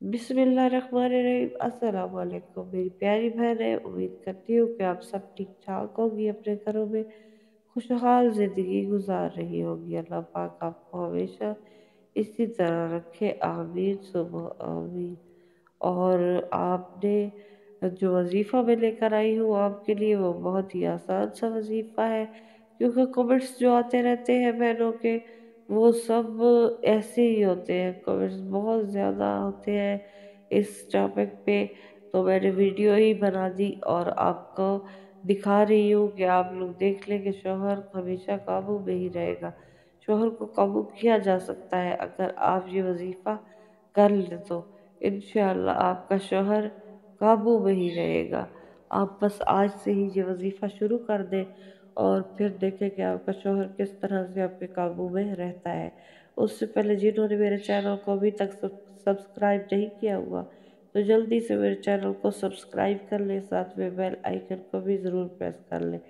बिस्मिल्लाहिर्रहमानिर्रहीम। अस्सलाम वालेकुम मेरी प्यारी बहन है। उम्मीद करती हूँ कि आप सब ठीक ठाक होंगी, अपने घरों में खुशहाल ज़िंदगी गुजार रही होगी। अल्लाह पाक आपको हमेशा इसी तरह रखे, आमीन सुबह आमीन। और आपने जो वजीफ़ा मैं लेकर आई हूँ आपके लिए, वो बहुत ही आसान सा वजीफ़ा है, क्योंकि कमेंट्स जो आते रहते हैं बहनों के, वो सब ऐसे ही होते हैं। कमेंट्स बहुत ज़्यादा होते हैं इस टॉपिक पे, तो मैंने वीडियो ही बना दी और आपको दिखा रही हूँ कि आप लोग देख लें कि शौहर हमेशा काबू में ही रहेगा। शौहर को काबू किया जा सकता है अगर आप ये वजीफ़ा कर लें, तो इंशाअल्लाह आपका शौहर काबू में ही रहेगा। आप बस आज से ही ये वजीफ़ा शुरू कर दें और फिर देखें कि आपका शौहर किस तरह से आपके काबू में रहता है। उससे पहले जिन्होंने मेरे चैनल को अभी तक सब्सक्राइब नहीं किया हुआ, तो जल्दी से मेरे चैनल को सब्सक्राइब कर लें, साथ में बेल आइकन को भी ज़रूर प्रेस कर लें।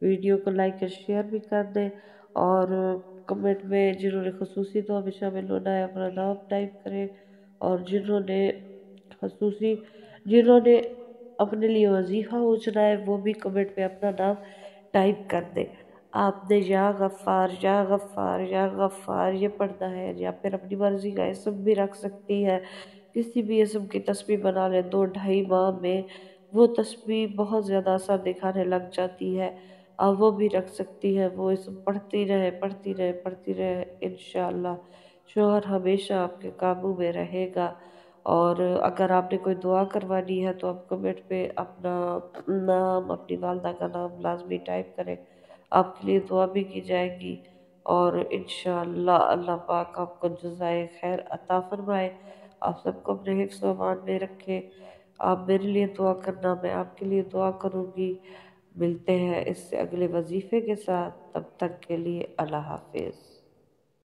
वीडियो को लाइक और शेयर भी कर दें, और कमेंट में जिन्होंने खसूसी दुआ में शामिल होना है अपना नाम टाइप करें, और खसूसी जिन्होंने अपने लिए वजीफ़ा पूछना है वो भी कमेंट में अपना नाम टाइप कर दें। आपने या गफ़्फ़ार या गफ़्फ़ार या गफ़्फ़ार ये पढ़ना है, या फिर अपनी मर्ज़ी का इसम भी रख सकती है। किसी भी इसम की तस्बीह बना लें, 2-2.5 माह में वो तस्बीह बहुत ज़्यादा असर दिखाने लग जाती है। आप वो भी रख सकती है, वो इसम पढ़ती रहे पढ़ती रहे पढ़ती रहे, इंशाअल्लाह शौहर हमेशा आपके काबू में रहेगा। और अगर आपने कोई दुआ करवानी है तो आप कमेंट पे अपना नाम, अपनी वालदा का नाम लाजमी टाइप करें, आपके लिए दुआ भी की जाएगी। और इंशाअल्लाह अल्लाह पाक आपको जज़ाए खैर अता फरमाए, आप सबको अपने हिफ्ज़ व अमान में रखे। आप मेरे लिए दुआ करना, मैं आपके लिए दुआ करूँगी। मिलते हैं इससे अगले वजीफ़े के साथ, तब तक के लिए अल्लाह हाफिज़।